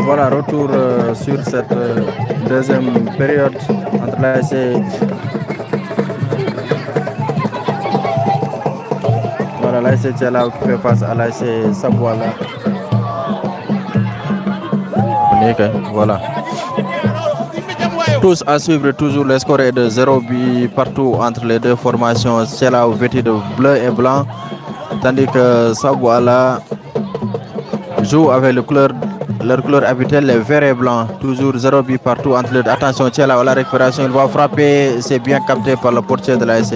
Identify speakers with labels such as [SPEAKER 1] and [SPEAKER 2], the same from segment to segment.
[SPEAKER 1] Voilà, retour sur cette deuxième période entre l'ASC. Voilà, l'ASC Tchela qui fait face à l'ASC Sabouala. Voilà. Tous à suivre, toujours le score est de 0 but partout entre les deux formations. Tchela vêtu de bleu et blanc, tandis que Sabouala joue avec leur couleur habituelle, les vert et blanc. Toujours 0 but partout entre les deux. Attention, Tchela à la récupération, il va frapper, c'est bien capté par le portier de l'ASC.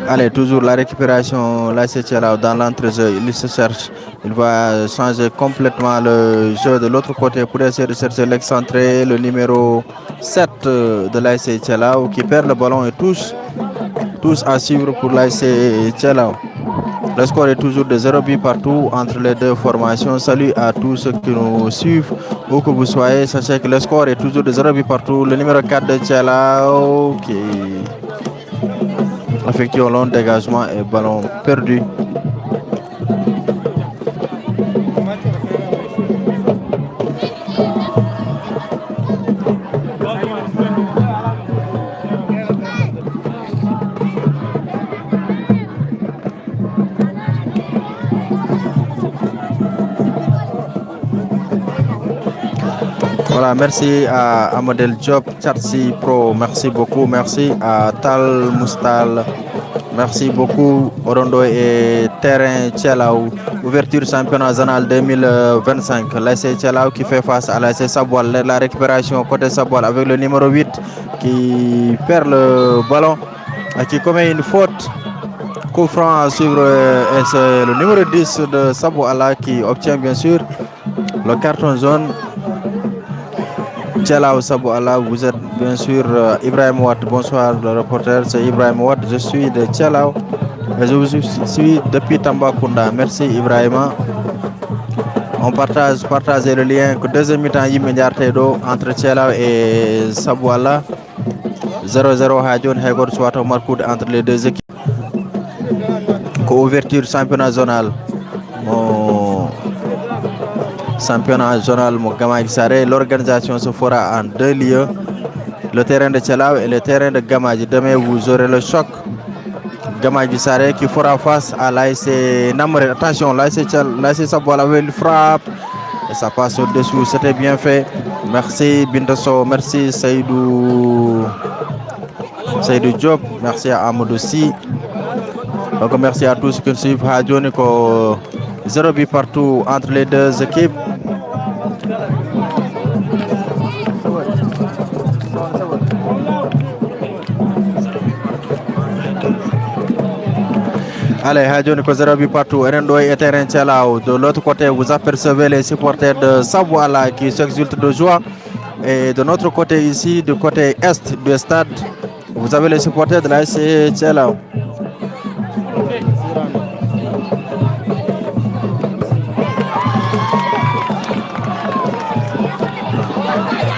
[SPEAKER 1] Allez, toujours la récupération, là c'est Tchela dans l'entrejeu, il se cherche, il va changer complètement le jeu de l'autre côté pour essayer de chercher l'excentré, le numéro 7 de l'ASC Tchela qui perd le ballon et tous à suivre pour l'ASC Tchela. Le score est toujours de 0 but partout entre les deux formations. Salut à tous ceux qui nous suivent, où que vous soyez, sachez que le score est toujours de 0 but partout. Le numéro 4 de Tchela qui effectue un long dégagement et ballon perdu. Voilà, merci à Amadel Job, Charsi Pro, merci beaucoup, merci à Tal Moustal, merci beaucoup, Orondo et Terrain Tchelaou, ouverture championnat zonal 2025, l'ASC Tchelaou qui fait face à l'ASC Saboual, la récupération côté Saboual avec le numéro 8 qui perd le ballon et qui commet une faute. Coup franc à suivre et c'est le numéro 10 de Sabouala qui obtient bien sûr le carton jaune. Tchela Sabouala, vous êtes bien sûr Ibrahim Ouad. Bonsoir le reporter, c'est Ibrahim Ouad. Je suis de Tchela et je vous suis depuis Tambacounda. Merci Ibrahima. On partage le lien que deuxième mi-temps immédiat entre Tchela et Sabouala. 0-0 Hadjon Hegor soit au marcoud entre les deux équipes. Ouverture championnat zonal. Championnat zonal Gamay Saré. L'organisation se fera en deux lieux, le terrain de Tchela et le terrain de Gamadji. Demain vous aurez le choc Gamadji Saré qui fera face à l'ASC Namoré. Attention, l'ASC Sabouala avec une frappe et ça passe au-dessous, c'était bien fait. Merci Bindoso, merci Saïdou Diop, merci à Amadou Si. Donc merci à tous qui suivent Hadjoniko. 0 but partout entre les deux équipes. Allez, Hadjoniko 0 but partout. Rendoy et Terrain Tchelao. De l'autre côté, vous apercevez les supporters de Sabouala qui s'exultent de joie. Et de notre côté ici, du côté est du stade, vous avez les supporters de l'ASC Tchelao.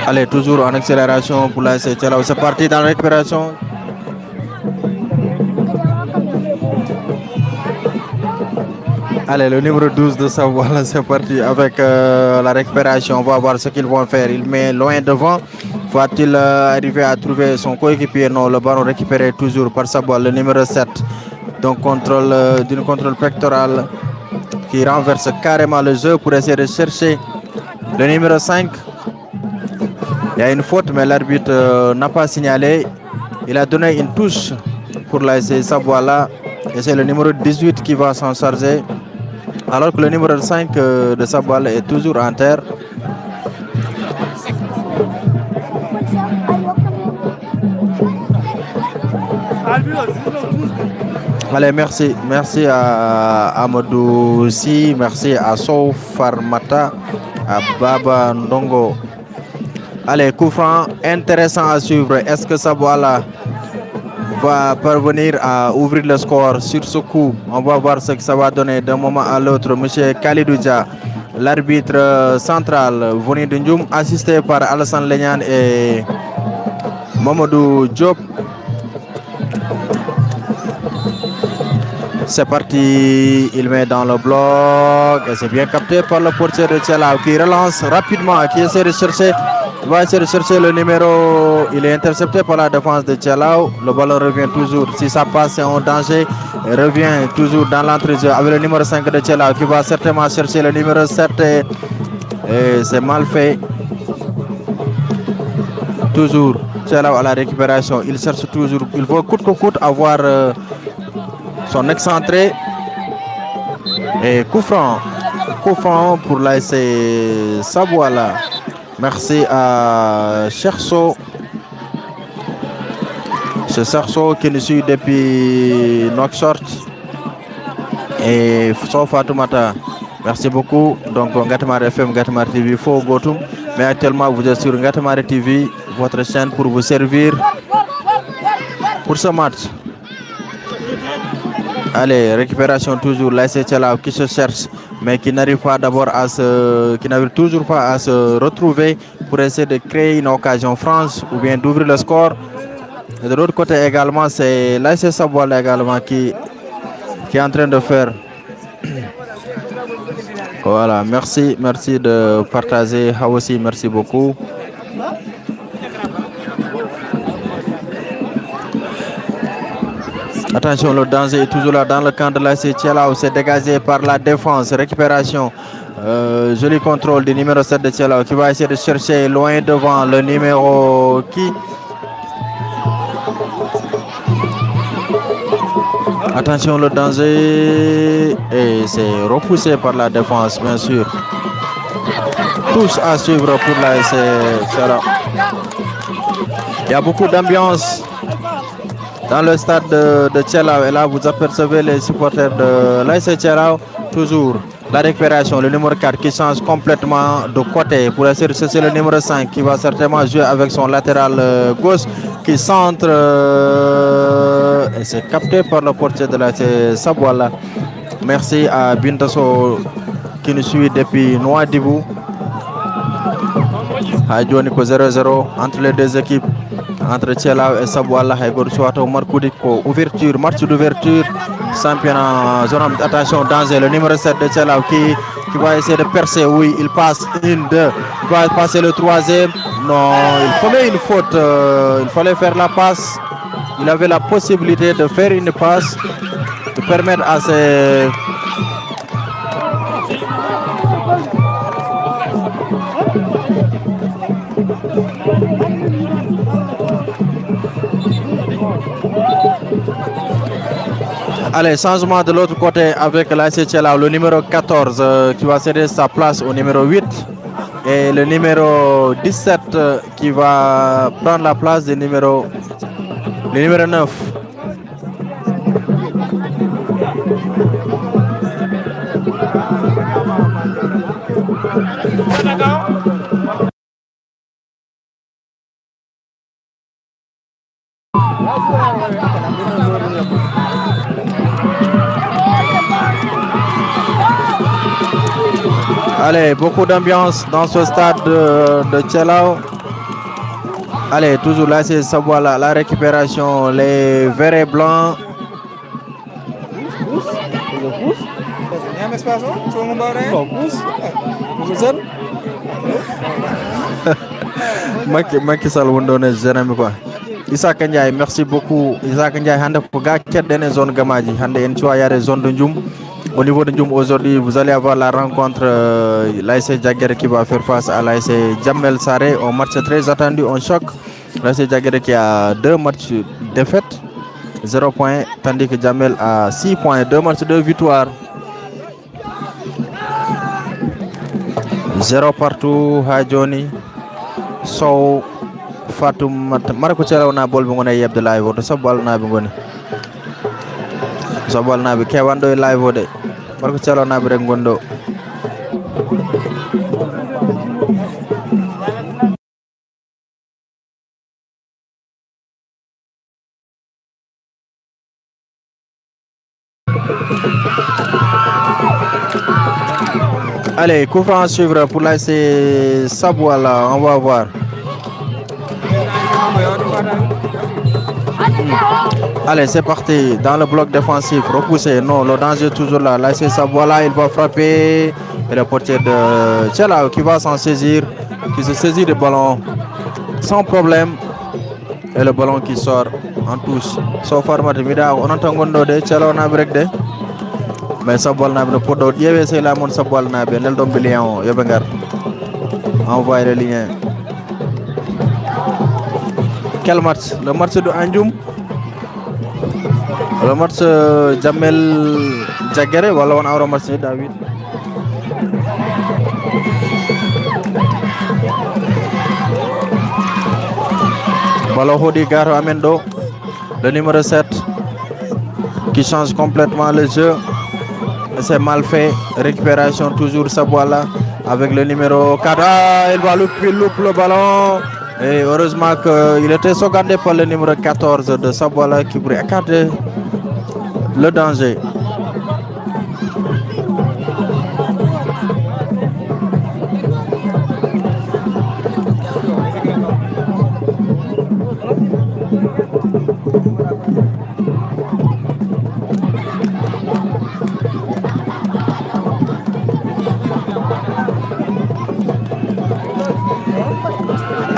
[SPEAKER 1] Allez, toujours en accélération pour l'ASC Tchelao. C'est parti dans la récupération. Allez, le numéro 12 de Sabouala, c'est parti avec la récupération. On va voir ce qu'ils vont faire. Il met loin devant. Va-t-il arriver à trouver son coéquipier? Non, le ballon récupéré toujours par Sabouala, le numéro 7. Donc, d'une contrôle pectorale qui renverse carrément le jeu pour essayer de chercher le numéro 5. Il y a une faute, mais l'arbitre n'a pas signalé. Il a donné une touche pour l'ASC Sabouala. Et c'est le numéro 18 qui va s'en charger. Alors que le numéro 5 de Sabouala est toujours en terre. Allez, merci. Merci à Amadou Si, merci à Sow Farmata, à Baba Ndongo. Allez, coup franc intéressant à suivre. Est-ce que Sabouala va parvenir à ouvrir le score sur ce coup? On va voir ce que ça va donner d'un moment à l'autre. Monsieur Khalidou Dia, l'arbitre central venu de Ndioum, assisté par Alassane Lenyan et Mamadou Diop. C'est parti, il met dans le bloc et c'est bien capté par le portier de Tchelao qui relance rapidement, qui essaie de chercher, va essayer de chercher le numéro. Il est intercepté par la défense de Tchelao. Le ballon revient toujours. Si ça passe, c'est un danger. Il revient toujours dans l'entrejeu avec le numéro 5 de Tchelao qui va certainement chercher le numéro 7 et c'est mal fait. Toujours Tchelao à la récupération. Il cherche toujours, il veut coûte que coûte avoir son excentré et coup franc pour l'ASC Sabouala. Merci à Cherso. C'est Cherso qui nous suit depuis Nouakchott et Fatoumata. Merci beaucoup. Donc Ngatamar FM, Ngatamar TV, Fo Gotum. Mais actuellement vous êtes sur Ngatamar TV, votre chaîne pour vous servir pour ce match. Allez, récupération toujours, l'ASC Tchelao qui se cherche, mais qui n'arrive pas d'abord à qui n'arrive toujours pas à se retrouver pour essayer de créer une occasion franche ou bien d'ouvrir le score. Et de l'autre côté également, c'est l'ASC Sabouala également qui est en train de faire. Voilà, merci de partager. Aussi, merci beaucoup. Attention, le danger est toujours là dans le camp de l'ASC Tchelao. C'est dégagé par la défense. Récupération. Joli contrôle du numéro 7 de Tchelao qui va essayer de chercher loin devant le numéro qui. Attention, le danger. Et c'est repoussé par la défense, bien sûr. Tous à suivre pour l'ASC Tchelao. Il y a beaucoup d'ambiance dans le stade de Tchelao. Et là, vous apercevez les supporters de l'ASC Tchelao. Toujours la récupération, le numéro 4 qui change complètement de côté pour essayer de chercher le numéro 5 qui va certainement jouer avec son latéral gauche qui centre et c'est capté par le portier de l'ASC Sabouala. Merci à Bintaso qui nous suit depuis Nouadhibou. Hadjoniko 0-0 entre les deux équipes, entre Tchelao et Sabouala. Ouverture, match d'ouverture, championnat. Attention, danger, le numéro 7 de Tchelao qui va essayer de percer. Oui, il passe une, deux, il va passer le troisième. Non, il commet une faute. Il fallait faire la passe. Il avait la possibilité de faire une passe, de permettre à ses... Allez, changement de l'autre côté avec l'ASC Tchelao, le numéro 14 qui va céder sa place au numéro 8 et le numéro 17 qui va prendre la place du numéro 9. Allez, beaucoup d'ambiance dans ce stade de Tchelao. Allez, toujours là, c'est Sabouala, la récupération, les verts et blancs. Macky Sall wondone jenami quoi. Issa Ndiaye, merci beaucoup. Issa Ndiaye hande ko ga keddene zone Gamaji, hande en tuayare zone de Ndioum. Au niveau de Ndioum aujourd'hui, vous allez avoir la rencontre l'ASC Diaguéré qui va faire face à l'ASC Djamel Saré, un match très attendu, un choc. L'ASC Diaguéré qui a 2 matchs défaites, 0 points, tandis que Jamel a 6 points, 2 matchs de victoire. 0 partout, Hajoni, Sow, Fatou Marco Thialaw na bol ngone yebde live o to sabal na be ngoni. Sabal na be kewando live o de. Marco Thialaw na be rek gondo. Allez, coup franc à suivre pour l'ASC Sabwala, on va voir. Allez, c'est parti dans le bloc défensif, repoussé, non, le danger est toujours là. L'ASC Sabwala, il va frapper. Et le portier de Thialaw qui va s'en saisir, qui se saisit du ballon sans problème. Et le ballon qui sort en touche. So far, on entend Gondo de Thialaw na break de. Mais Sabwal na be podo yewe c'est la mon Sabwal na be nel dom bilion yobe ngar envoyer le lien. Quel match? Le match de Anjum, le match Jamel Jagere wala on awro match ni David. Ballon Hodi Garo Amendo, le numéro 7 qui change complètement le jeu. C'est mal fait. Récupération toujours Sabwala avec le numéro 4. Ah, il va louper le ballon. Et heureusement qu'il était sauvegardé par le numéro 14 de Sabwala qui pourrait écarter le danger.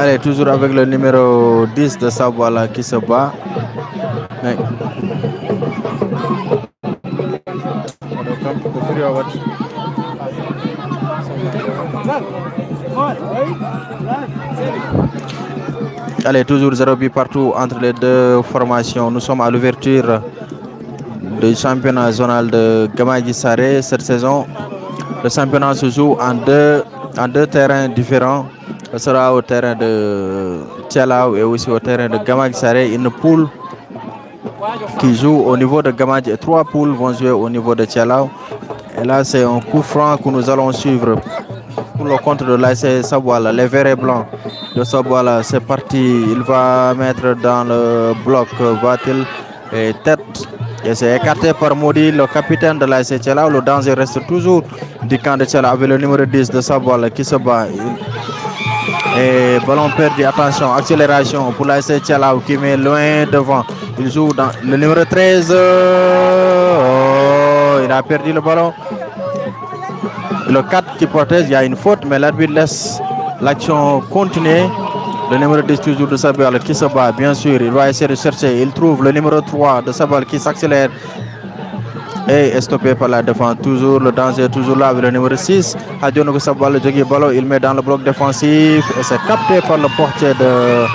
[SPEAKER 1] Allez, toujours avec le numéro 10 de Sabwala qui se bat. Ouais. Allez, toujours 0 but partout entre les deux formations. Nous sommes à l'ouverture du championnat zonal de Gamadji Saré cette saison. Le championnat se joue en deux terrains différents. Ce sera au terrain de Thialaw et aussi au terrain de Gamadji Saré. Une poule qui joue au niveau de Gamadji et 3 poules vont jouer au niveau de Thialaw. Et là, c'est un coup franc que nous allons suivre pour le compte de l'ASC Sabwala. Les verts et blancs de Sabwala, c'est parti. Il va mettre dans le bloc. Va-t-il et tête? Et c'est écarté par Modi, le capitaine de l'ASC Thialaw. Le danger reste toujours du camp de Thialaw avec le numéro 10 de Sabwala qui se bat. Et ballon perdu, attention, accélération pour l'ASC Thialaw qui met loin devant. Il joue dans le numéro 13. Oh, il a perdu le ballon. Le 4 qui protège, il y a une faute, mais l'arbitre laisse l'action continuer. Le numéro 10 toujours de Sabwala qui se bat, bien sûr. Il va essayer de chercher. Il trouve le numéro 3 de Sabwala qui s'accélère. Et est stoppé par la défense. Toujours le danger, toujours là avec le numéro 6. Hadjono Sabwala, le ballon, il met dans le bloc défensif. Et c'est capté par le portier de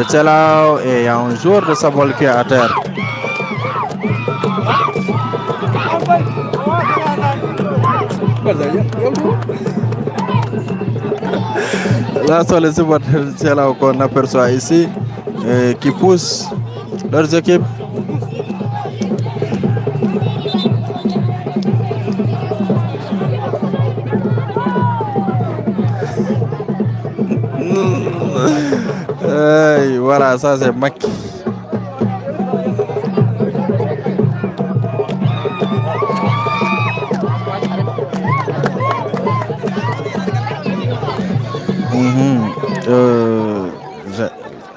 [SPEAKER 1] Thialaw. Et il y a un joueur de Sabwala qui est à terre. Là sont les supporters de Thialaw qu'on aperçoit ici qui poussent leurs équipes. Voilà, ça c'est Macky.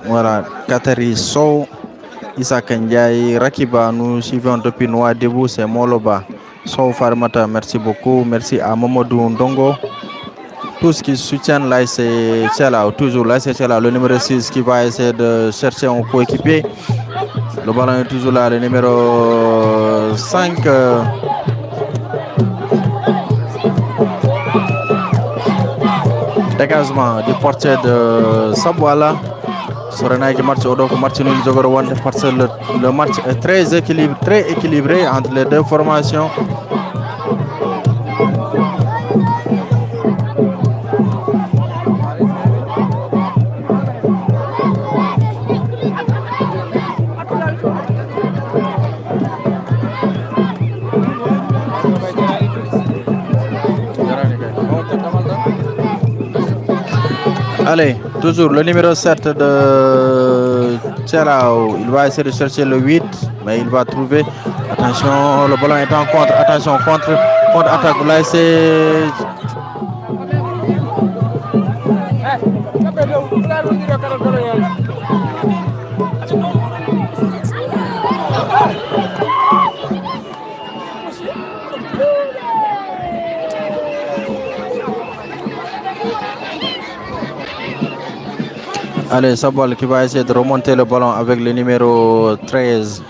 [SPEAKER 1] Voilà, Katari Sow, Issa Ndiaye, Rakiba, nous suivons depuis Nouadhibou, c'est Moloba. Sow Farmata, merci beaucoup. Merci à Momodou Ndongo. Tous qui soutiennent l'ASC Thialaw, toujours l'ASC Thialaw, le numéro 6 qui va essayer de chercher un coéquipier. Le ballon est toujours là, le numéro 5. Dégagement du portier de Sabwala. Sorana qui match au match nul jogoro wonde parce que le match est très équilibré entre les deux formations. Allez, toujours le numéro 7 de Tchelao. Il va essayer de chercher le 8, mais il va trouver. Attention, le ballon est en contre. Attention, contre-attaque. Là, c'est. Allez, Sabol qui va essayer de remonter le ballon avec le numéro 13.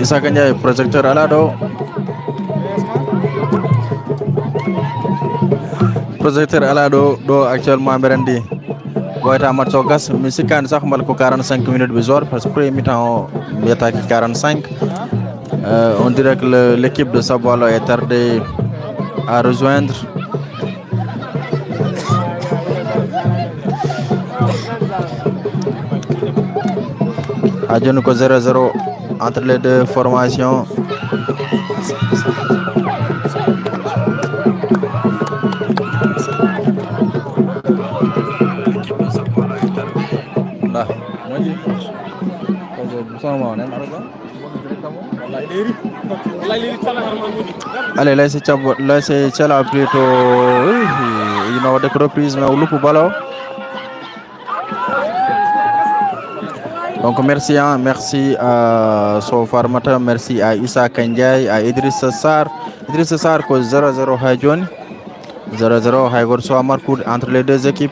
[SPEAKER 1] Issa Ndiaye projecteur alado. Projecteur alado do actuellement Berendi. Boyta match au gas musikan sax mal ko 45 minutes bizarre parce que premier mi-temps il attaque 45. On dirait que l'équipe de Sabolo est tardée à rejoindre. Adjonou ko 0-0 entre les deux formations. Allez, là c'est Tchala plutôt. Il m'a des reprises, mais au loup ballon. Donc merci à Sofar Mata, merci à Issa Ndiaye, à Idriss Sarr. Idriss Sarr cause 0-0 Hajon. 0-0 Haigor soit marqué entre les deux équipes.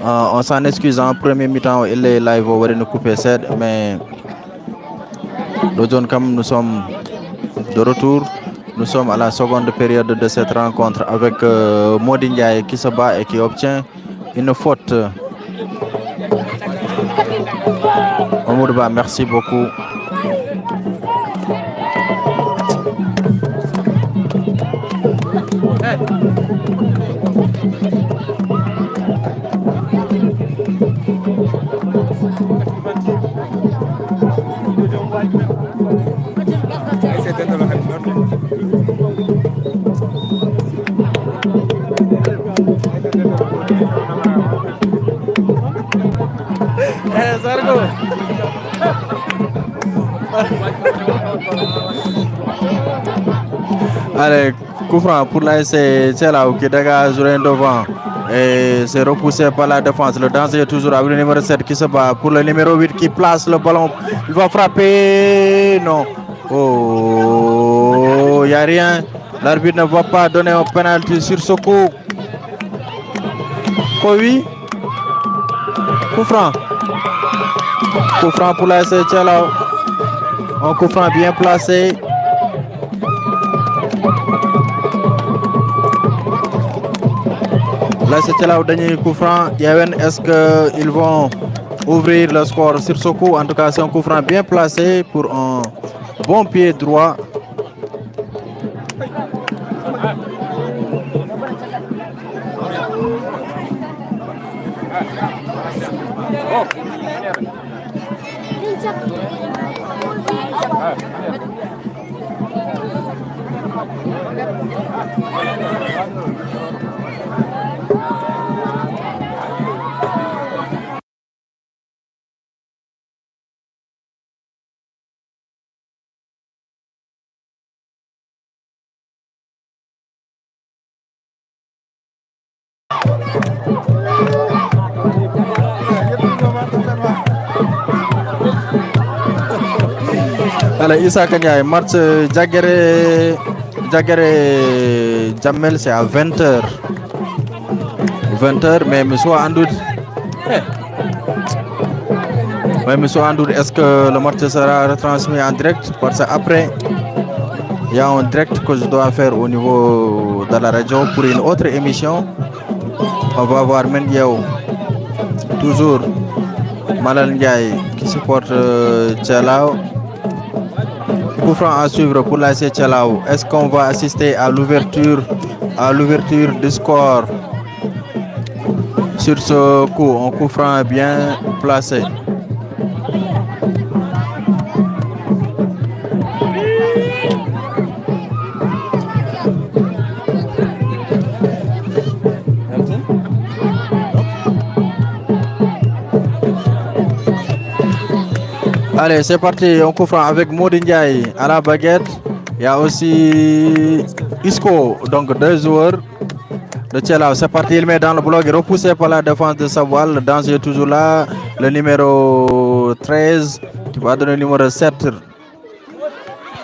[SPEAKER 1] On s'en excuse en premier mi-temps, il est live au nous couper 7, mais comme nous sommes de retour, nous sommes à la seconde période de cette rencontre avec Modi Ndiaye qui se bat et qui obtient une faute. Omourba, merci beaucoup. Allez, coup franc pour l'ASC Tchelao qui dégage devant et c'est repoussé par la défense. Le danger est toujours avec le numéro 7 qui se bat pour le numéro 8 qui place le ballon. Il va frapper. Non. Oh, il n'y a rien. L'arbitre ne va pas donner un penalty sur ce coup. Oh oui. Coup franc. Coup franc pour l'ASC Tchelao. Un coup franc bien placé. Là, c'était là au dernier coup franc. Est-ce qu'ils vont ouvrir le score sur ce coup? En tout cas, c'est un coup franc bien placé pour un bon pied droit. Allez, Issa Kanyai, match Jagere Jamel, c'est à 20h. 20h, mais monsieur Andoud. Mais monsieur Andoud, est-ce que le match sera retransmis en direct? Parce qu'après, il y a un direct que je dois faire au niveau de la radio pour une autre émission. On va voir Mendiao. Toujours Malal Ndiaye qui supporte Tchalao. Coup franc à suivre pour l'AC Tchalao. Est-ce qu'on va assister à l'ouverture du score sur ce coup? Un coup franc bien placé. Allez, c'est parti, on coup franc avec Modi Ndiaye à la baguette. Il y a aussi Isco, donc 2 joueurs de Tchelao. C'est parti, il met dans le bloc, repoussé par la défense de Savoie. Le danger est toujours là. Le numéro 13 qui va donner le numéro 7.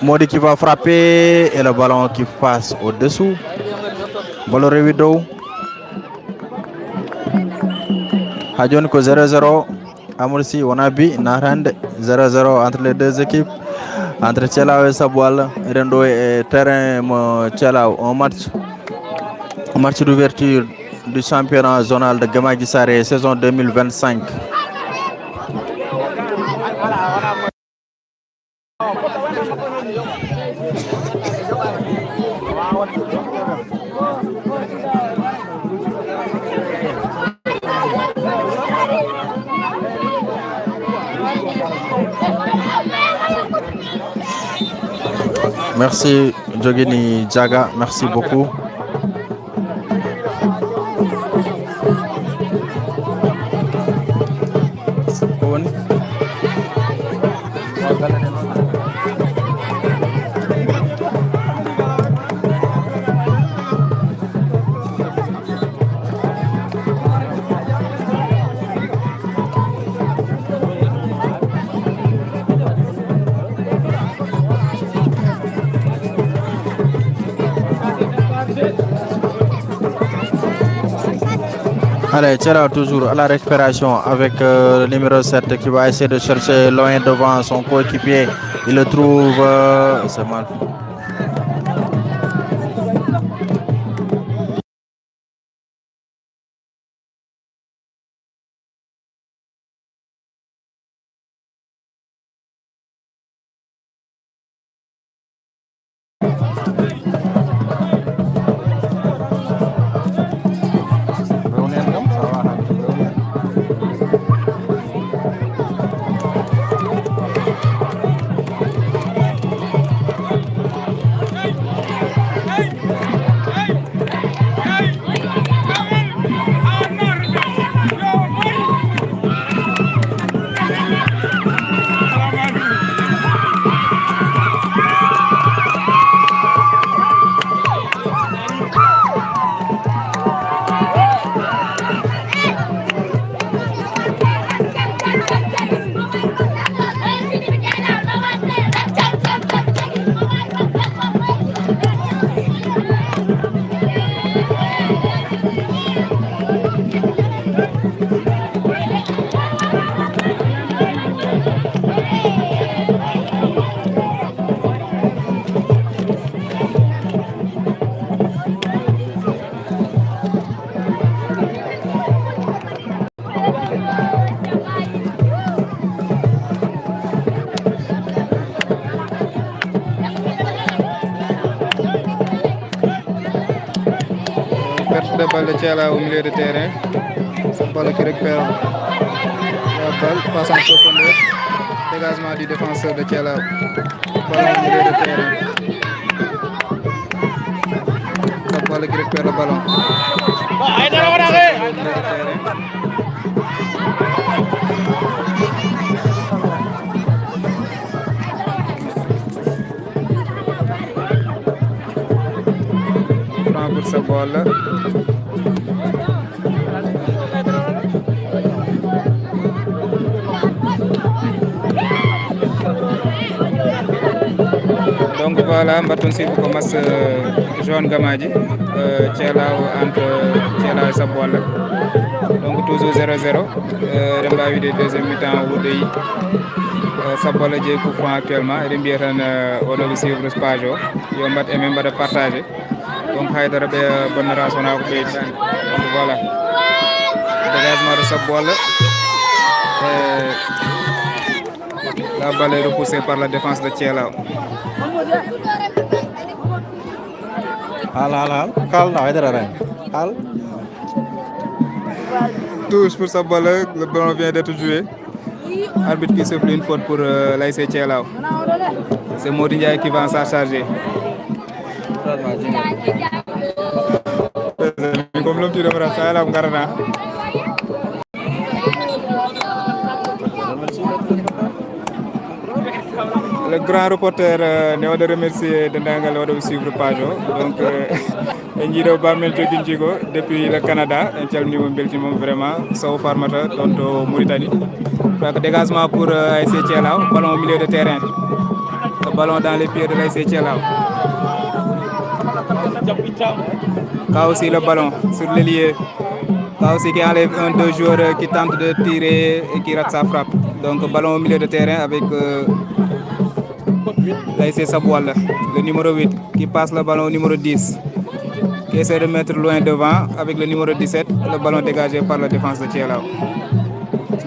[SPEAKER 1] Modi qui va frapper et le ballon qui passe au-dessous. Ballon Rewido. Hadjon ko 0-0. Amorsi Wanabi Narand 0-0 entre les deux équipes, entre Tchelao et Saboual. Rendo et terrain Tchelao. Un match d'ouverture du championnat zonal de Gamagi Saré saison 2025. Merci Jogini Djaga, merci beaucoup. Allez, Tchelao toujours à la récupération avec le numéro 7 qui va essayer de chercher loin devant son coéquipier. Il le trouve, c'est mal.
[SPEAKER 2] De balle de Tchelao au milieu de terrain. Cette balle qui récupère la balle, passe en profondeur. Dégagement du défenseur de Tchelao. Ballon au milieu de terrain. Cette balle qui récupère le ballon. Franc pour cette balle. Donc voilà, mbatton suivre ko match jaune Gamaji Thielaw entre Thielaw et Sabwala. Donc toujours 0-0. Remba de deuxième mi-temps Woudey Sabwala je coup franc actuellement et bien on a suivre ce page yo mbat et même de partager. Donc Haydara be bonne raison na ko be. Donc voilà. Dégagement de Sabwala. La balle est repoussée par la défense de Thielaw. Touche pour Sabwala, le ballon vient d'être joué. Arbitre qui siffle une faute pour l'ASC Thielaw. C'est Mody Ndiaye qui va s'en charger. Comme l'homme tu devras ça, là, on garde. Le grand reporter ne de remercier de Ndangal de suivre page. Donc, Ndido Bamel Joginjigo depuis le Canada, un tel niveau beltimum vraiment, Sao Farmata, donc Mauritanie. Donc, dégagement pour ASC Thielaw, ballon au milieu de terrain. Le ballon dans les pieds de l'ASC Thielaw. Là aussi le ballon sur l'ailier. Là aussi qui enlève un deux joueurs qui tente de tirer et qui rate sa frappe. Donc ballon au milieu de terrain avec l'ASC Sabwala, le numéro 8 qui passe le ballon au numéro 10 qui essaie de mettre loin devant avec le numéro 17, le ballon dégagé par la défense de Thielaw.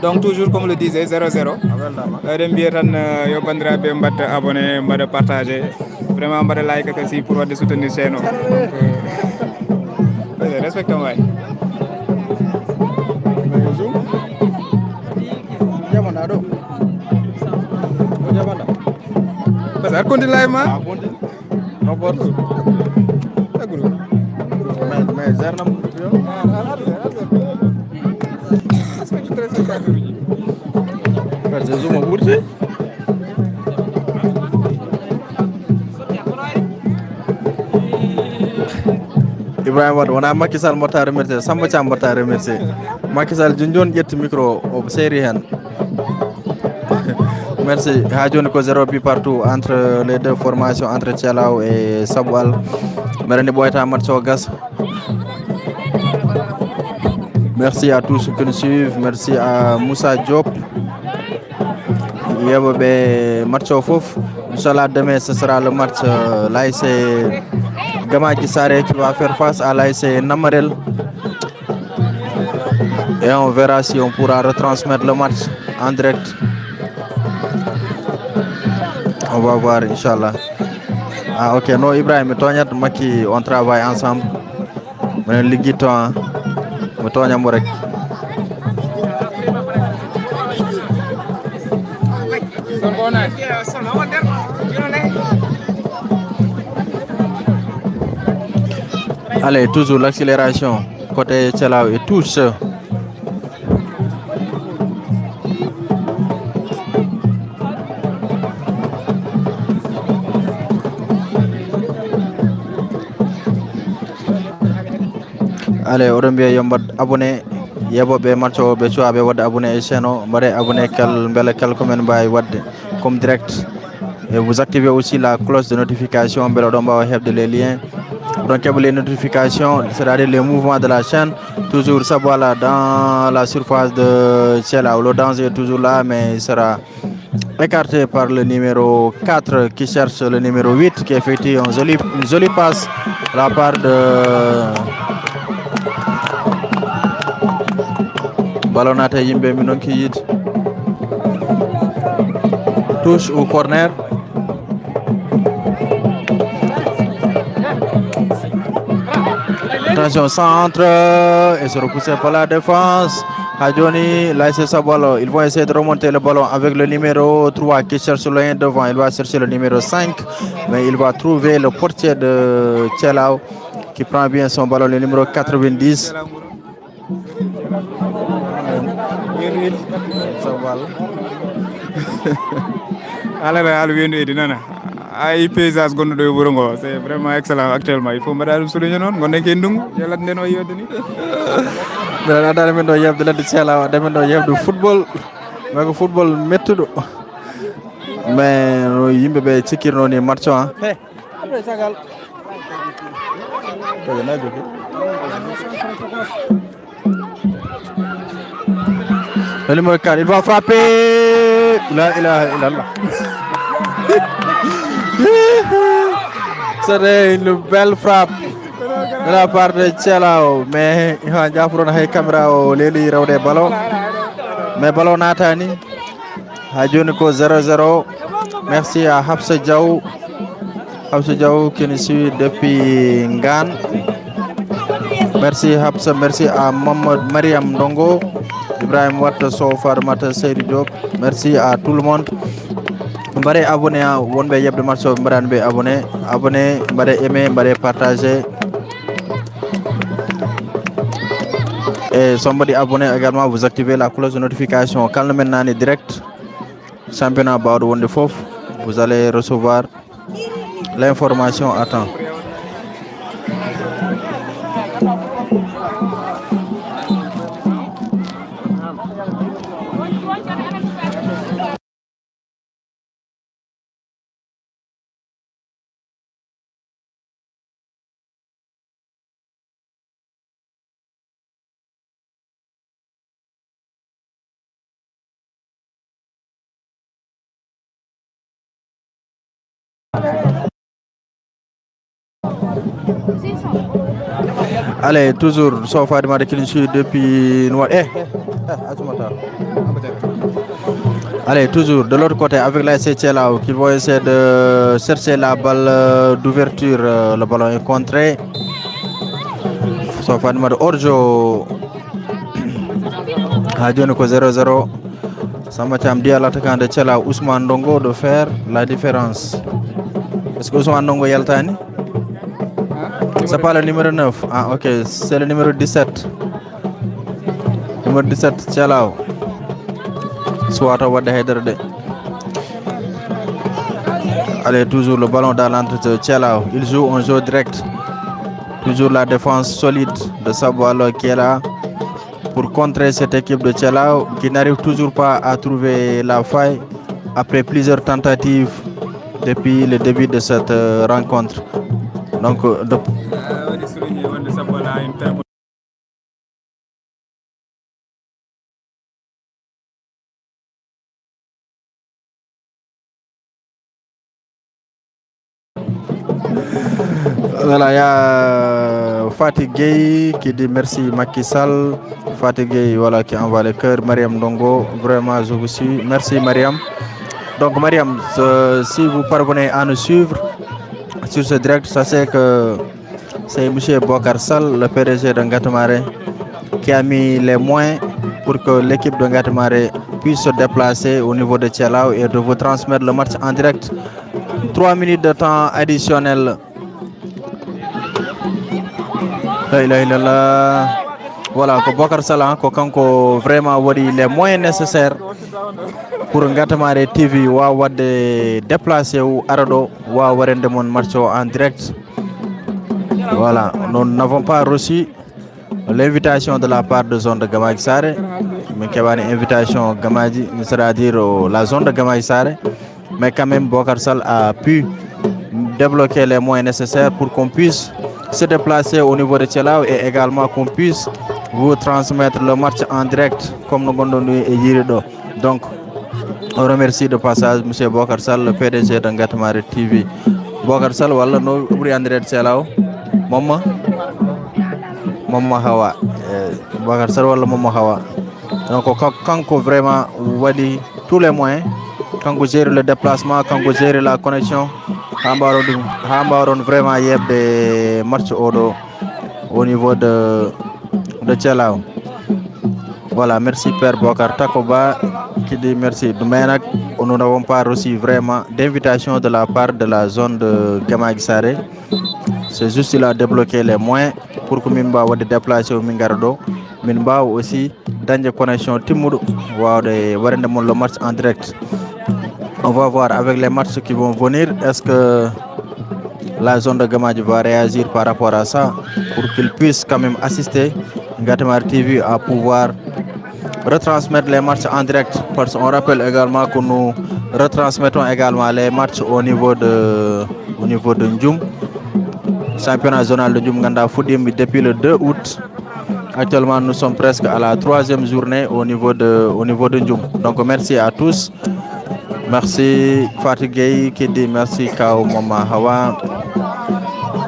[SPEAKER 2] Donc toujours comme le disait 0-0. Yo bandiraɓe mbatta abonné mbaɗa partager vraiment mbaɗa like aussi pour wadde soutenir chaîne o. Respectons way. Parce que continue live ma.
[SPEAKER 1] Mais zerna Ibrahima Wade wona Macky Sall mbatta remercier Samba Thiam mbatta remercier Macky Sall joni ƴetti micro o séri hen. Merci. Ha joni ko 0 but partout entre les deux formations, entre Thielaw et Sabwal. Mereni ɓoyta match o gas. Merci à tous ceux qui nous suivent. Merci à Moussa Diop. Yeɓoɓe match o fof. Inch'Allah demain ce sera le match l'ASC Gamaji Saré qui va faire face à l'ASC Namarel. Et on verra si on pourra retransmettre le match en direct. On va voir, Inch'Allah. Ah ok, non Ibrahim, Tognat Maki, on travaille ensemble. Mais ligito, mais Tognat Morek. Allez, toujours l'accélération côté Thielaw et touche. Allez, oɗon mbiya yo mbad abonné yeɓoɓe match o ɓe cuwa ɓe wadde abonné e chaîne o mbaɗe abonné beele kala komin mbawi wadde comme direct. Et vous activez aussi la cloche de notification beele oɗon mbawa hebde les liens. Donc les notifications, c'est-à-dire les mouvements de la chaîne. Toujours Sabwala dans la surface de Thielaw. Le danger est toujours là, mais il sera écarté par le numéro 4 qui cherche le numéro 8 qui effectue une jolie passe de la part de ballonnate yimɓe min noon ki yiide. Touche ou corner. Attention, centre et se repousser par la défense. Hadjoni, l'ASC Sabwala, ils vont essayer de remonter le ballon avec le numéro 3 qui cherche le 1 devant. Il va chercher le numéro 5, mais il va trouver le portier de Thielaw qui prend bien son ballon, le numéro 90.
[SPEAKER 2] ay paysage gonɗo ɗo e wuuro ngo c'est vraiment excellent actuellement il faut mbaɗa ɗum souligné noon gonɗen ke ndungu yo ladde nden o yewde ni
[SPEAKER 1] mbiɗa andani min ɗo yebde ladde Thielaw ade min ɗo yebde football mais ko football mettuɗo mais no yimɓe ɓe cikkirno ni match o le numéro 4 il va frapper, la ilaha illallah. C'est une belle frappe de la part de Thielao, mais il a une caméra au Leli Rawde ballon, mais ballon natani a joni ko 0-0. Merci à Hafsa Diaw qui nous suit depuis Ngane. Merci Hafsa, merci à Mamadou Mariam Ndongo, Ibrahim Watt Sow, Farmata Seydou Diop. Merci à tout le monde. Mbare abonné à wonbe yebde match o mbaran be abonné mbare aimer mbare partager et somebody abonné également, vous activez la cloche de notification quand le maintenant est direct championnat Bawdo wonde fof, vous allez recevoir l'information à temps. Allez, toujours sauf Adama de Kilinchi depuis Noir. Allez, toujours de l'autre côté avec la Thielao qui vont essayer de chercher la balle d'ouverture. Le ballon est contré. Sauf Adama de Orjo. Adjoniko 0-0. Sambatiam dit à l'attaquant de Thielao, Ousmane Ndongo, de faire la différence. Est-ce que Ousmane Ndongo Yaltani? C'est pas le numéro 9. Ah ok, c'est le numéro 17. Numéro 17, Thielao. Soit Wade Hederde. Allez, toujours le ballon dans l'entrée de Thielao. Il joue un jeu direct. Toujours la défense solide de Saboalo qui est là pour contrer cette équipe de Thielao qui n'arrive toujours pas à trouver la faille après plusieurs tentatives depuis le début de cette rencontre. Donc, voilà, il y a Fatih Gueye qui dit merci Macky Sall. Fatih Gueye, voilà, qui envoie le cœur. Mariam Ndongo, vraiment, je vous suis. Merci Mariam. Donc Mariam, si vous parvenez à nous suivre sur ce direct, sachez que c'est M. Bokar Sall, le PDG de Ngatamare, qui a mis les moyens pour que l'équipe de Ngatamare puisse se déplacer au niveau de Thielao et de vous transmettre le match en direct. 3 minutes de temps additionnel. Voilà, Bokar Sall, ko vraiment les moyens nécessaires pour Ngatamare TV wa de déplacer ou arado wa warende mon match en direct. Voilà, nous n'avons pas reçu l'invitation de la part de zone de Gamadji Sare, mais qui avait une invitation Gamadji, c'est-à-dire la zone de Gamadji Sare, mais quand même Bokar Sall a pu débloquer les moyens nécessaires pour qu'on puisse se déplacer au niveau de Thielao et également qu'on puisse vous transmettre le match en direct comme nous avons et Yirido. Donc, on remercie de passage M. Bokar Sall, le PDG de Ngatamare TV. Bokar Sall, voilà, nous ouvrons en direct Thielao. Maman Hawa. Bokar Sall, voilà, Maman Hawa. Donc, quand on vraiment wadi tous les moyens, quand vous gérez le déplacement, quand vous gérez la connexion, Hambaron vraiment y a des matchs au niveau de Thielao. Voilà, merci Père Bokar Takoba qui dit merci. Demain, nous n'avons pas reçu vraiment d'invitation de la part de la zone de Gamadji Sare. C'est juste qu'il a débloqué les moyens pour que Mimba soit déplacé au Mingardo. Mimba aussi dans des connexions Timoudou, le match en direct. On va voir avec les matchs qui vont venir, est-ce que la zone de Gamadji va réagir par rapport à ça pour qu'il puisse quand même assister Ngatamare TV à pouvoir retransmettre les matchs en direct. Parce qu'on rappelle également que nous retransmettons également les matchs au niveau de Ndioum. Championnat zonal de Ndioum Ganda Foudim depuis le 2 août. Actuellement, nous sommes presque à la 3e journée au niveau de Ndioum. Donc, merci à tous. Merci Fatih Gueye qui dit merci Kao Mama Hawa.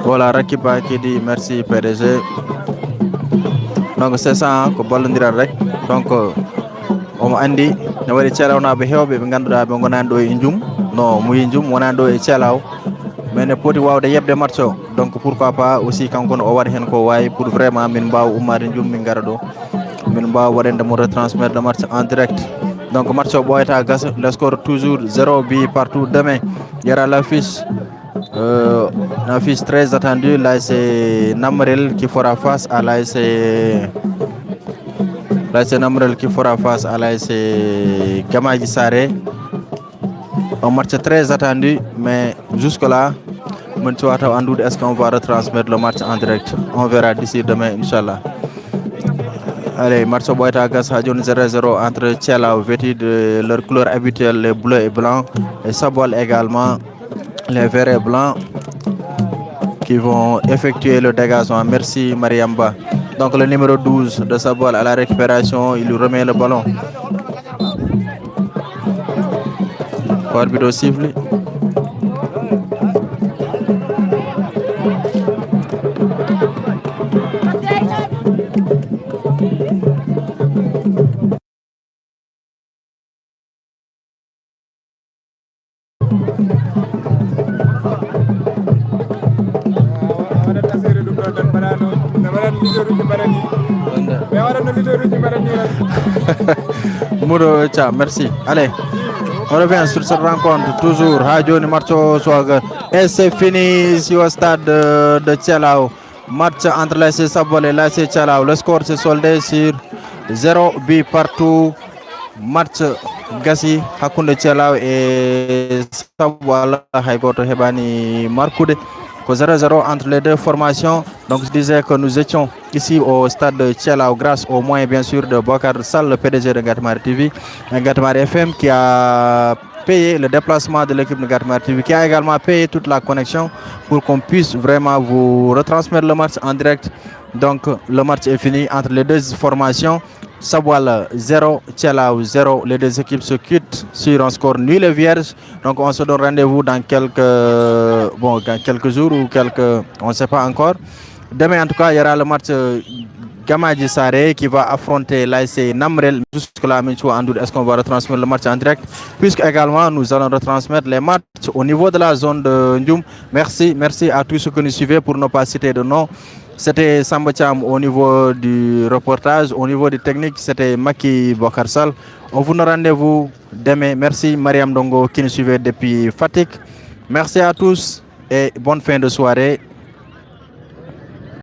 [SPEAKER 1] Voilà, Rakiba qui dit merci PDG. Donc, c'est ça, que Bolondira Rek. Donc, on andi, nous avons dit on a besoin de ganda be gonando e Ndioum. Non, muy Ndioum wonando e Thialaw. Mais ne poti wawde yebde match o. Donc, pourquoi pas aussi quand on o wadi hen ko way pour vraiment min baw ummade Ndioum min gara do. Min baw wadende mo retransmettre le match en direct. Donc match au Boyata Gas, le score toujours 0 but partout. Demain, il y aura l'affiche très attendue. Là, c'est Namrel qui fera face à l'AS. Là, c'est Namrel qui fera face à l'AS Gamaji Saré. Un match très attendu, mais jusque-là, est-ce qu'on va retransmettre le match en direct? On verra d'ici demain, Inch'Allah. Allez, match au Boyata Gas, 0-0 entre Thialaw, vêtus de leur couleur habituelle, les bleus et blancs, et Sabol également, les verts et blancs, qui vont effectuer le dégagement. Merci Mariamba. Donc le numéro 12 de Sabol à la récupération, il lui remet le ballon. Arbitre siffle. Mouro Tcha, merci. Allez, on revient sur cette rencontre, toujours Radio Marcho Swag. Et c'est fini ici au stade de Thialaw. Match entre l'AS Sabol et l'AS Thialaw. Le score s'est soldé sur 0 but partout. Match Gassi, Hakounde Thialaw et Sabol Haigoto Hebani Markoude. 0-0 entre les deux formations. Donc je disais que nous étions ici au stade de Thialaw grâce au moyens bien sûr de Bokar Sall, le PDG de Gatmar TV, Gatmar FM qui a payé le déplacement de l'équipe de Gatmar TV, qui a également payé toute la connexion pour qu'on puisse vraiment vous retransmettre le match en direct. Donc le match est fini entre les deux formations. Sabwal 0, Thialaw 0. Les deux équipes se quittent sur un score nul et vierge. Donc on se donne rendez-vous dans quelques jours ou on ne sait pas encore. Demain en tout cas, il y aura le match Gamaji Saré qui va affronter l'AS Namrel. Jusque-là, est-ce qu'on va retransmettre le match en direct? Puisque également nous allons retransmettre les matchs au niveau de la zone de Ndioum. Merci à tous ceux que nous suivez pour ne pas citer de nom. C'était Samba Cham au niveau du reportage, au niveau des techniques, c'était Maki Bokarsal. On vous donne rendez-vous demain. Merci Mariam Dongo qui nous suivait depuis Fatick. Merci à tous et bonne fin de soirée.